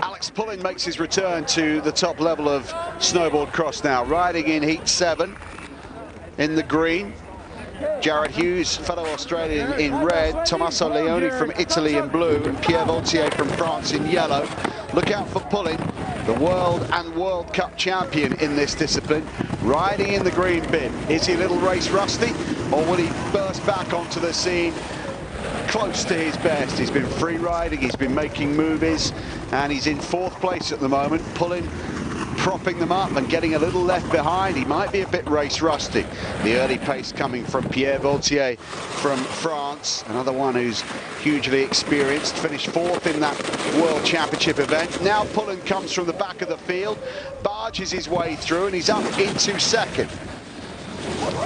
Alex Pullen makes his return to the top level of snowboard cross now, riding in heat 7 in the green. Jarryd Hughes, fellow Australian, in red. Tommaso Leoni from Italy in blue, and Pierre Vaultier from France in yellow. Look out for Pullen, the World and World Cup champion in this discipline, riding in the green bib. Is he a little race rusty, or will he burst back onto the scene close to his best? He's been free riding, he's been making movies, and he's in 4th place at the moment. Pullen propping them up and getting a little left behind. He might be a bit race rusty. The early pace coming from Pierre Vaultier from France, another one who's hugely experienced, finished 4th in that World Championship event. Now Pullen comes from the back of the field, barges his way through, and he's up into 2nd.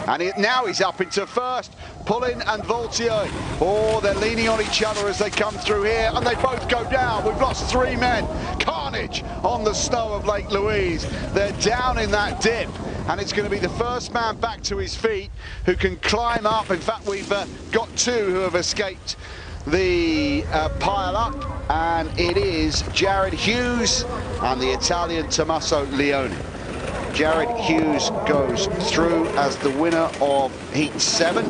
And now he's up into 1st. Pullen and Vaultier. Oh, they're leaning on each other as they come through here, and they both go down. We've lost 3 men. Carnage on the snow of Lake Louise. They're down in that dip, and it's going to be the first man back to his feet who can climb up. In fact, we've got 2 who have escaped the pile up, and it is Jarryd Hughes and the Italian Tommaso Leoni. Jarryd Hughes goes through as the winner of heat 7.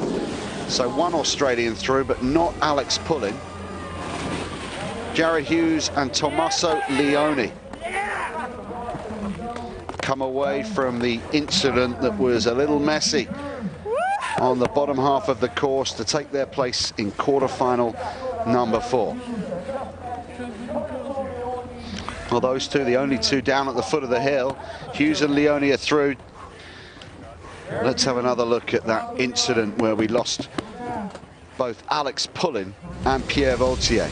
So 1 Australian through, but not Alex Pullen. Jarryd Hughes and Tommaso Leoni come away from the incident that was a little messy on the bottom half of the course to take their place in quarterfinal number 4. Well, those 2, the only 2 down at the foot of the hill. Hughes and Leoni are through. Let's have another look at that incident where we lost both Alex Pullen and Pierre Vaultier.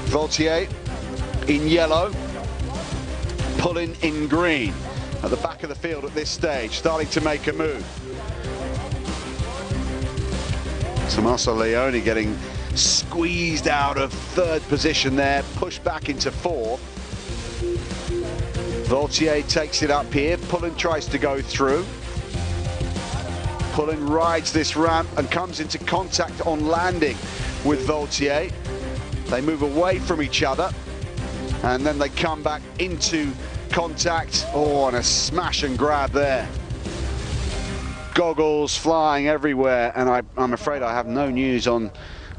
Vaultier in yellow, Pullen in green. At the back of the field at this stage, starting to make a move. Tommaso Leoni getting squeezed out of 3rd position there, pushed back into 4th. Vaultier takes it up here. Pullen tries to go through. Pullen rides this ramp and comes into contact on landing with Vaultier. They move away from each other, and then they come back into contact. Oh, and a smash and grab there. Goggles flying everywhere, and I'm afraid I have no news on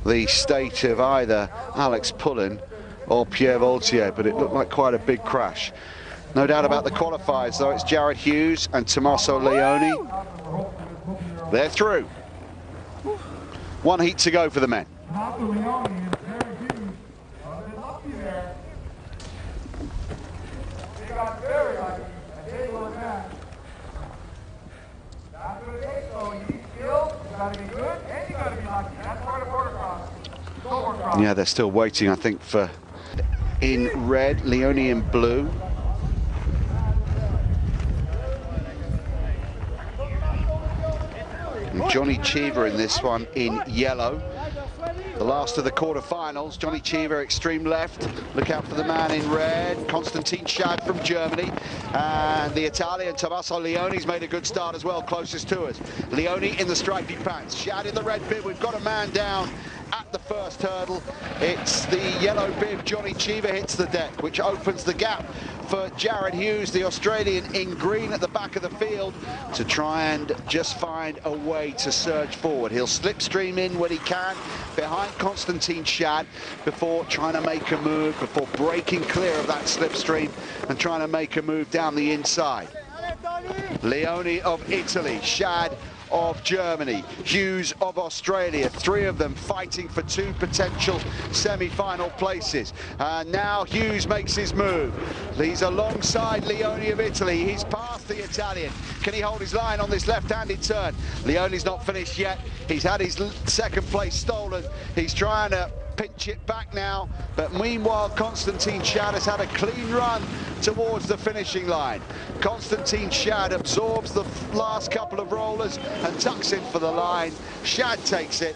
the state of either Alex Pullen or Pierre Vaultier, but it looked like quite a big crash. No doubt about the qualifiers, though. It's Jarryd Hughes and Tommaso Leoni. They're through. 1 heat to go for the men. Yeah, they're still waiting, I think, for in red, Leoni in blue. And Johnny Cheever in this one in yellow. The last of the quarterfinals. Johnny Cheever, extreme left. Look out for the man in red, Konstantin Schad from Germany. And the Italian Tommaso Leoni's made a good start as well, closest to us. Leoni in the stripy pants, Schad in the red bib. We've got a man down at the first hurdle. It's the yellow bib, Johnny Cheever, hits the deck, which opens the gap for Jarryd Hughes, the Australian, in green at the back of the field, to try and just find a way to surge forward. He'll slipstream in when he can, behind Konstantin Schad, before trying to make a move, before breaking clear of that slipstream and trying to make a move down the inside. Leoni of Italy, Schad of Germany, Hughes of Australia, 3 of them fighting for 2 potential semi-final places. And now Hughes makes his move. He's alongside Leoni of Italy. He's past the Italian. Can he hold his line on this left-handed turn? Leoni's not finished yet. He's had his 2nd place stolen. He's trying to pinch it back now, but meanwhile Konstantin Schad has had a clean run towards the finishing line. Konstantin Schad absorbs the last couple of rollers and tucks in for the line. Schad takes it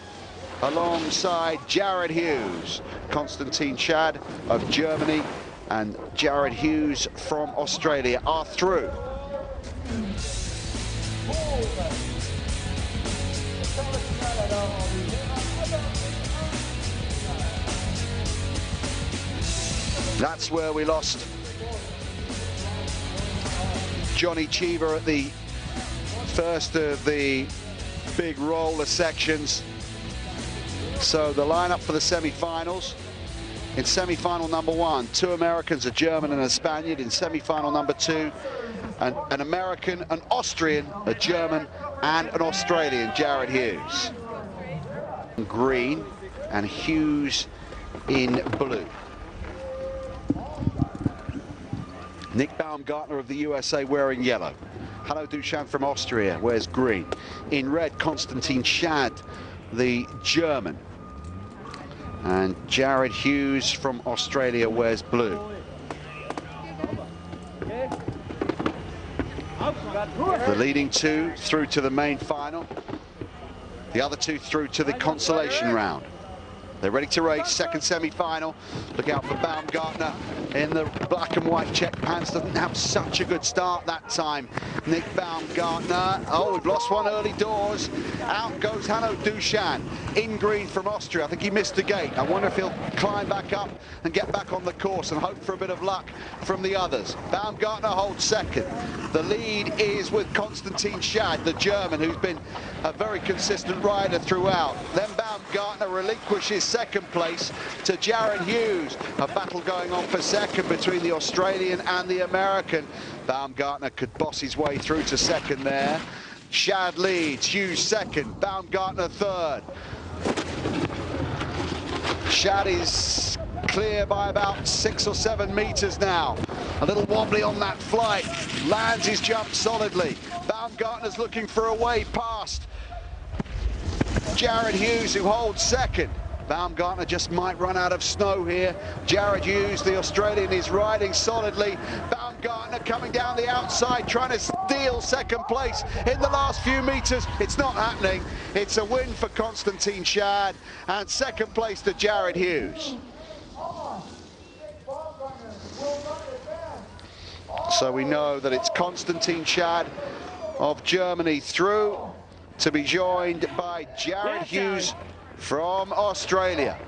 alongside Jarryd Hughes. Konstantin Schad of Germany and Jarryd Hughes from Australia are through. That's where we lost Johnny Cheever at the first of the big roller sections. So the lineup for the semi-finals. In semi-final number 1, 2 Americans, a German and a Spaniard. In semi-final number 2, an American, an Austrian, a German and an Australian, Jarryd Hughes. Green and Hughes in blue. Nick Baumgartner of the USA wearing yellow. Hanno Duchan from Austria wears green. In red, Konstantin Schad, the German. And Jarryd Hughes from Australia wears blue. The leading 2 through to the main final. The other 2 through to the consolation round. They're ready to race, second semi-final. Look out for Baumgartner in the black and white check pants. Doesn't have such a good start that time. Nick Baumgartner. Oh, we've lost one early doors. Out goes Hanno Duchan in green from Austria. I think he missed the gate. I wonder if he'll climb back up and get back on the course and hope for a bit of luck from the others. Baumgartner holds second. The lead is with Konstantin Schad, the German, who's been a very consistent rider throughout. Then Baumgartner relinquishes second place to Jarryd Hughes. A battle going on for second between the Australian and the American. Baumgartner could boss his way through to second there. Schad leads, Hughes second, Baumgartner third. Schad is clear by about 6 or 7 meters now. A little wobbly on that flight, lands his jump solidly. Baumgartner's looking for a way past Jarryd Hughes, who holds second. Baumgartner just might run out of snow here. Jarryd Hughes, the Australian, is riding solidly. Baumgartner coming down the outside, trying to steal second place in the last few meters. It's not happening. It's a win for Konstantin Schad, and second place to Jarryd Hughes. So we know that it's Konstantin Schad of Germany through, to be joined by Jarryd Hughes from Australia.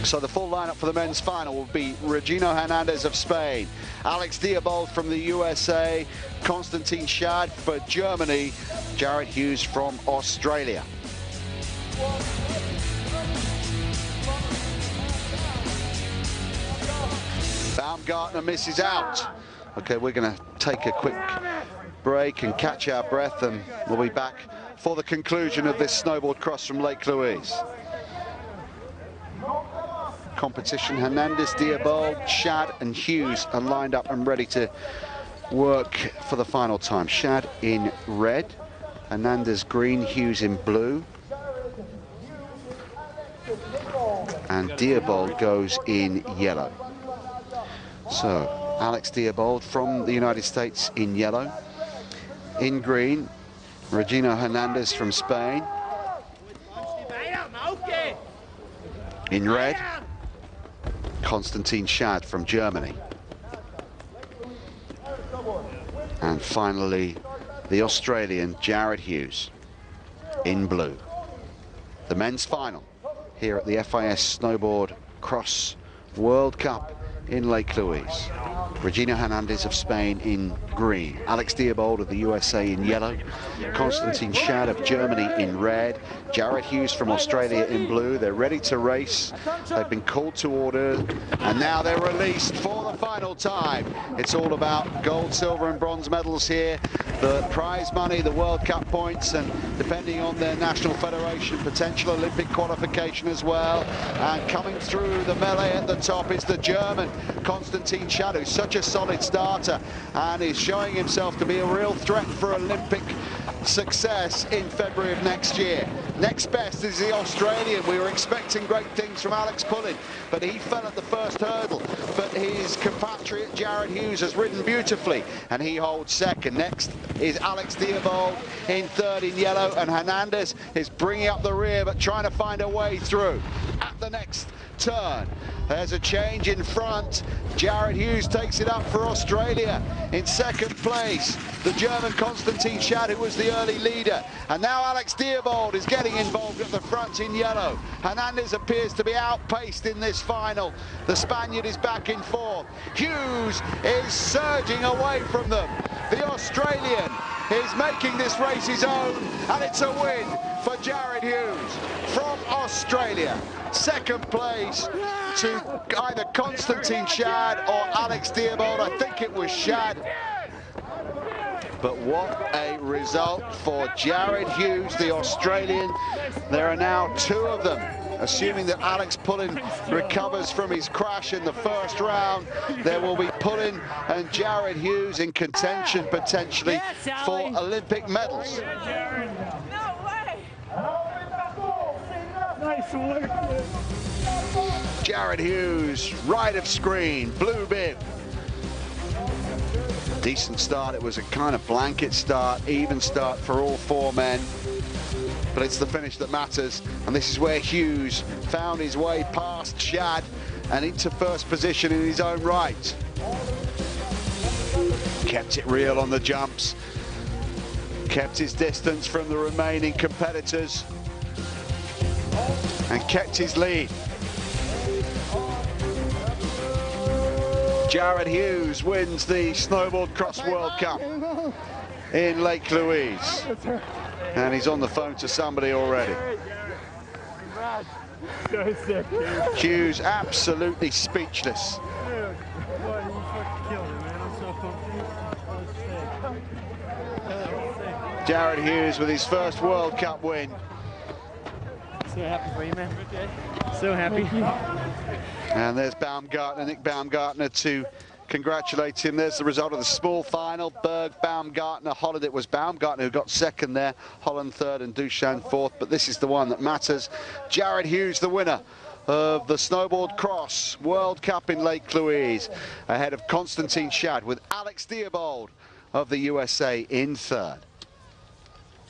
So the full lineup for the men's final will be Regino Hernandez of Spain, Alex Diebold from the USA, Konstantin Schad for Germany, Jarryd Hughes from Australia. Baumgartner misses out. Okay, we're going to take a quick break and catch our breath, and we'll be back for the conclusion of this snowboard cross from Lake Louise. Competition, Hernandez, Diebold, Schad and Hughes are lined up and ready to work for the final time. Schad in red, Hernandez green, Hughes in blue. And Diebold goes in yellow. So, Alex Diebold from the United States in yellow. In green, Regino Hernandez from Spain. In red, Konstantin Schad from Germany. And finally, the Australian Jarryd Hughes in blue. The men's final here at the FIS Snowboard Cross World Cup in Lake Louise. Regino Hernandez of Spain in green, Alex Diebold of the USA in yellow, Konstantin Schad of Germany in red, Jarryd Hughes from Australia in blue. They're ready to race. They've been called to order, and now they're released for the final time. It's all about gold, silver and bronze medals here. The prize money, the World Cup points, and depending on their national federation, potential Olympic qualification as well. And coming through the melee at the top is the German Konstantin Schad, who's such a solid starter and is showing himself to be a real threat for Olympic success in February of next year. Next best is the Australian. We were expecting great things from Alex Pullin, but he fell at the first hurdle. But his compatriot Jarryd Hughes has ridden beautifully, and he holds second. Next is Alex Diebold in third in yellow, and Hernandez is bringing up the rear, but trying to find a way through. At the next turn. There's a change in front. Jarryd Hughes takes it up for Australia. In second place, the German Konstantin Schad, who was the early leader. And now Alex Diebold is getting involved at the front in yellow. Hernandez appears to be outpaced in this final. The Spaniard is back in fourth. Hughes is surging away from them. The Australian is making this race his own, and it's a win for Jarryd Hughes from Australia. Second place to either Konstantin Schad or Alex Diebold. I think it was Schad. But what a result for Jarryd Hughes, the Australian. There are now two of them. Assuming that Alex Pullen recovers from his crash in the first round, there will be Pullen and Jarryd Hughes in contention potentially for Olympic medals. Nice work. Jarryd Hughes, right of screen, blue bib. Decent start. It was a kind of blanket start, even start for all four men. But it's the finish that matters, and this is where Hughes found his way past Schad and into first position in his own right. Kept it real on the jumps, kept his distance from the remaining competitors, and kept his lead. Jarryd Hughes wins the Snowboard Cross World Cup in Lake Louise. And he's on the phone to somebody already. So sick, dude. Hughes absolutely speechless. Dude, boy, you fucking killed it, man. I'm so pumped. Jarryd Hughes with his first World Cup win. So happy for you, man. So happy. And there's Baumgartner, Nick Baumgartner, to congratulate him. There's the result of the small final. Berg, Baumgartner, Holland. It was Baumgartner who got second there, Holland third and Duchan fourth, but this is the one that matters. Jarryd Hughes, the winner of the Snowboard Cross World Cup in Lake Louise, ahead of Konstantin Schad, with Alex Diebold of the USA in third.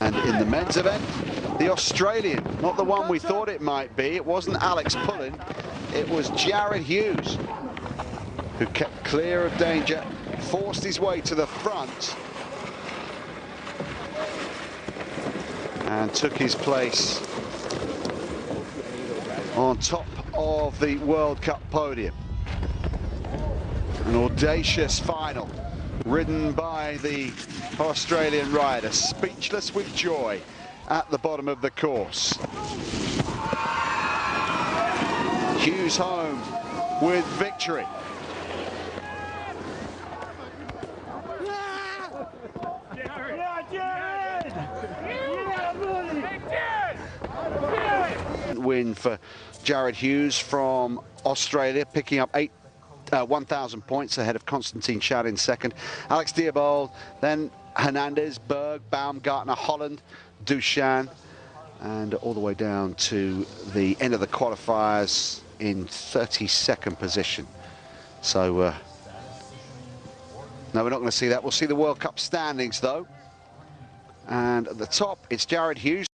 And in the men's event, the Australian, not the one we thought it might be. It wasn't Alex Pullen, it was Jarryd Hughes, who kept clear of danger, forced his way to the front, and took his place on top of the World Cup podium. An audacious final, ridden by the Australian rider, speechless with joy at the bottom of the course. Hughes home with victory. Win for Jarryd Hughes from Australia, picking up 1,000 points ahead of Konstantin Schad in second. Alex Diebold, then Hernandez, Berg, Baumgartner, Holland, Duchan, and all the way down to the end of the qualifiers in 32nd position. So, no, we're not going to see that. We'll see the World Cup standings, though. And at the top, it's Jarryd Hughes.